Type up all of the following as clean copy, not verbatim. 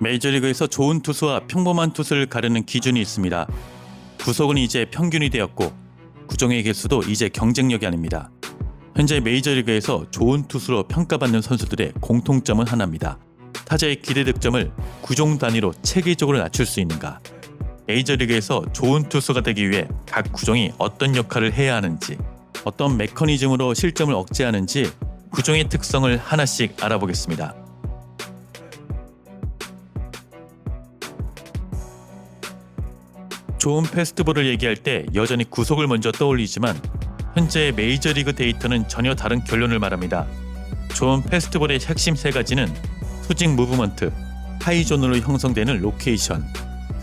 메이저리그에서 좋은 투수와 평범한 투수를 가르는 기준이 있습니다. 구속은 이제 평균이 되었고 구종의 개수도 이제 경쟁력이 아닙니다. 현재 메이저리그에서 좋은 투수로 평가받는 선수들의 공통점은 하나입니다. 타자의 기대 득점을 구종 단위로 체계적으로 낮출 수 있는가? 메이저리그에서 좋은 투수가 되기 위해 각 구종이 어떤 역할을 해야 하는지, 어떤 메커니즘으로 실점을 억제하는지 구종의 특성을 하나씩 알아보겠습니다. 좋은 패스트볼을 얘기할 때 여전히 구속을 먼저 떠올리지만 현재 메이저리그 데이터는 전혀 다른 결론을 말합니다. 좋은 패스트볼의 핵심 세 가지는 수직 무브먼트, 하이존으로 형성되는 로케이션,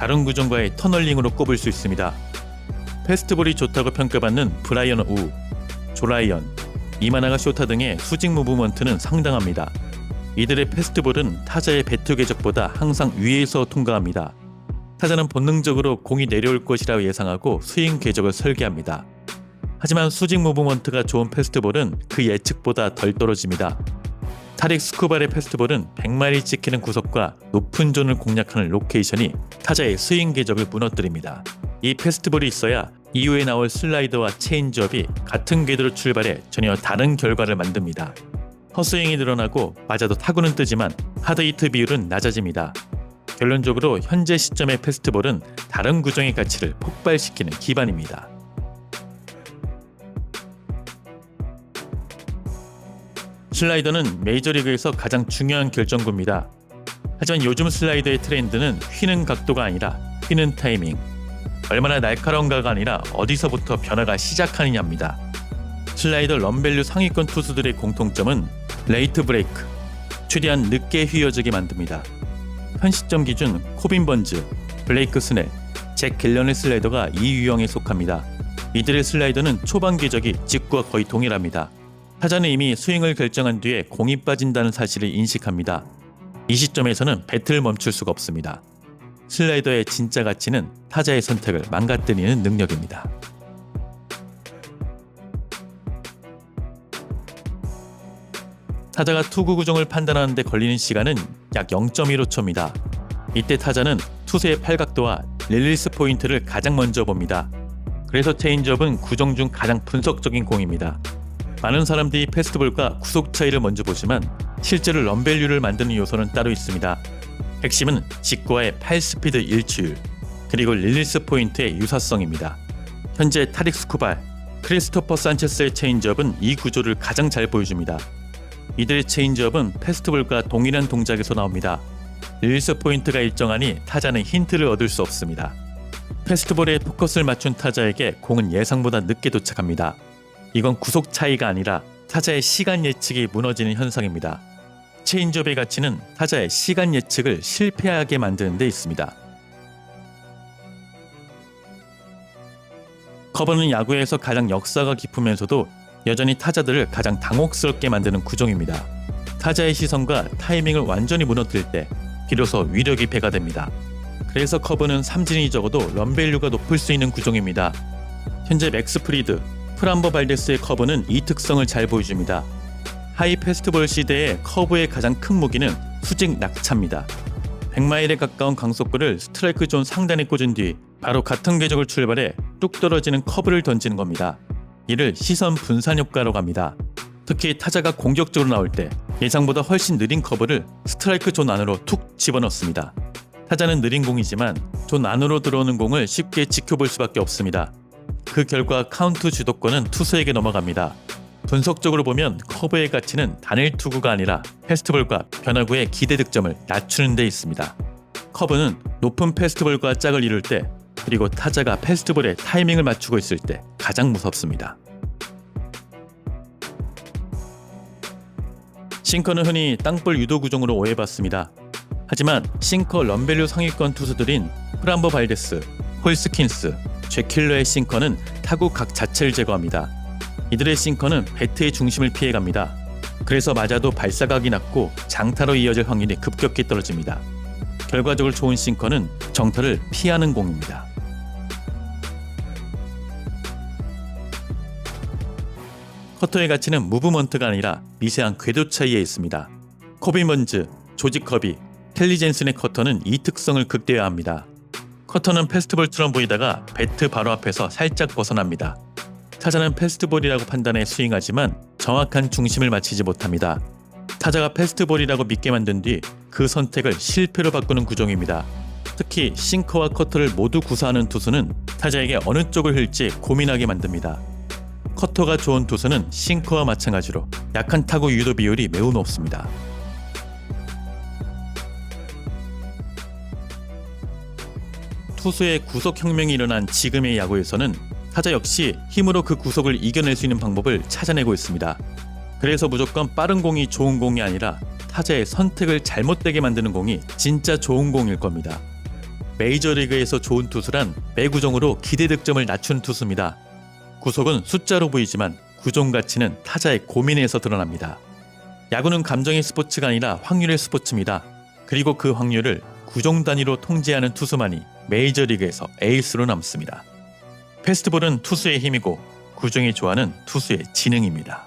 다른 구종과의 터널링으로 꼽을 수 있습니다. 패스트볼이 좋다고 평가받는 브라이언 우, 조라이언, 이마나가 쇼타 등의 수직 무브먼트는 상당합니다. 이들의 패스트볼은 타자의 배투 궤적보다 항상 위에서 통과합니다. 타자는 본능적으로 공이 내려올 것이라 예상하고 스윙 궤적을 설계합니다. 하지만 수직 무브먼트가 좋은 패스트볼은 그 예측보다 덜 떨어집니다. 타릭 스쿠발의 패스트볼은 100마일이 찍히는 구속과 높은 존을 공략하는 로케이션이 타자의 스윙 궤적을 무너뜨립니다. 이 패스트볼이 있어야 이후에 나올 슬라이더와 체인지업이 같은 궤도로 출발해 전혀 다른 결과를 만듭니다. 헛스윙이 늘어나고 맞아도 타구는 뜨지만 하드히트 비율은 낮아집니다. 결론적으로 현재 시점의 패스트볼은 다른 구종의 가치를 폭발시키는 기반입니다. 슬라이더는 메이저리그에서 가장 중요한 결정구입니다. 하지만 요즘 슬라이더의 트렌드는 휘는 각도가 아니라 휘는 타이밍, 얼마나 날카로운가가 아니라 어디서부터 변화가 시작하느냐입니다. 슬라이더 럼밸류 상위권 투수들의 공통점은 레이트 브레이크, 최대한 늦게 휘어지게 만듭니다. 현 시점 기준 코빈 번즈, 블레이크 스넬, 잭 갤런의 슬라이더가 이 유형에 속합니다. 이들의 슬라이더는 초반 궤적이 직구와 거의 동일합니다. 타자는 이미 스윙을 결정한 뒤에 공이 빠진다는 사실을 인식합니다. 이 시점에서는 배트를 멈출 수가 없습니다. 슬라이더의 진짜 가치는 타자의 선택을 망가뜨리는 능력입니다. 타자가 투구 구종을 판단하는 데 걸리는 시간은 약 0.15초입니다. 이때 타자는 투수의 팔각도와 릴리스 포인트를 가장 먼저 봅니다. 그래서 체인지업은 구종 중 가장 분석적인 공입니다. 많은 사람들이 패스트볼과 구속 차이를 먼저 보지만 실제로 럼밸류를 만드는 요소는 따로 있습니다. 핵심은 직구와의 팔 스피드 일치율, 그리고 릴리스 포인트의 유사성입니다. 현재 타릭 스쿠발, 크리스토퍼 산체스의 체인지업은 이 구조를 가장 잘 보여줍니다. 이들의 체인지업은 패스트볼과 동일한 동작에서 나옵니다. 릴리스 포인트가 일정하니 타자는 힌트를 얻을 수 없습니다. 패스트볼에 포커스를 맞춘 타자에게 공은 예상보다 늦게 도착합니다. 이건 구속 차이가 아니라 타자의 시간 예측이 무너지는 현상입니다. 체인지업의 가치는 타자의 시간 예측을 실패하게 만드는 데 있습니다. 커버는 야구에서 가장 역사가 깊으면서도 여전히 타자들을 가장 당혹스럽게 만드는 구종입니다. 타자의 시선과 타이밍을 완전히 무너뜨릴 때 비로소 위력이 배가 됩니다. 그래서 커브는 삼진이 적어도 럼밸류가 높을 수 있는 구종입니다. 현재 맥스 프리드, 프람버 발데스의 커브는 이 특성을 잘 보여줍니다. 하이 패스트볼 시대의 커브의 가장 큰 무기는 수직 낙차입니다. 100마일에 가까운 강속구를 스트라이크 존 상단에 꽂은 뒤 바로 같은 궤적을 출발해 뚝 떨어지는 커브를 던지는 겁니다. 이를 시선 분산 효과라고 합니다. 특히 타자가 공격적으로 나올 때 예상보다 훨씬 느린 커브를 스트라이크 존 안으로 툭 집어넣습니다. 타자는 느린 공이지만 존 안으로 들어오는 공을 쉽게 지켜볼 수밖에 없습니다. 그 결과 카운트 주도권은 투수에게 넘어갑니다. 분석적으로 보면 커브의 가치는 단일 투구가 아니라 패스트볼과 변화구의 기대 득점을 낮추는 데 있습니다. 커브는 높은 패스트볼과 짝을 이룰 때, 그리고 타자가 패스트볼에 타이밍을 맞추고 있을 때 가장 무섭습니다. 싱커는 흔히 땅볼 유도 구종으로 오해받습니다. 하지만 싱커 럼밸류 상위권 투수들인 프람버 발데스, 홀스킨스, 잭킬러의 싱커는 타구 각 자체를 제거합니다. 이들의 싱커는 배트의 중심을 피해갑니다. 그래서 맞아도 발사각이 낮고 장타로 이어질 확률이 급격히 떨어집니다. 결과적으로 좋은 싱커는 정타를 피하는 공입니다. 커터의 가치는 무브먼트가 아니라 미세한 궤도 차이에 있습니다. 코빈 번즈, 조지 커비, 인텔리젠스의 커터는 이 특성을 극대화합니다. 커터는 패스트볼처럼 보이다가 배트 바로 앞에서 살짝 벗어납니다. 타자는 패스트볼이라고 판단해 스윙하지만 정확한 중심을 맞추지 못합니다. 타자가 패스트볼이라고 믿게 만든 뒤 그 선택을 실패로 바꾸는 구종입니다. 특히 싱커와 커터를 모두 구사하는 투수는 타자에게 어느 쪽을 흘지 고민하게 만듭니다. 커터가 좋은 투수는 싱커와 마찬가지로 약한 타구 유도 비율이 매우 높습니다. 투수의 구속혁명이 일어난 지금의 야구에서는 타자 역시 힘으로 그 구속을 이겨낼 수 있는 방법을 찾아내고 있습니다. 그래서 무조건 빠른 공이 좋은 공이 아니라 타자의 선택을 잘못되게 만드는 공이 진짜 좋은 공일 겁니다. 메이저리그에서 좋은 투수란 매 구종으로 기대 득점을 낮춘 투수입니다. 구속은 숫자로 보이지만 구종 가치는 타자의 고민에서 드러납니다. 야구는 감정의 스포츠가 아니라 확률의 스포츠입니다. 그리고 그 확률을 구종 단위로 통제하는 투수만이 메이저리그에서 에이스로 남습니다. 패스트볼은 투수의 힘이고 구종이 좋아하는 투수의 지능입니다.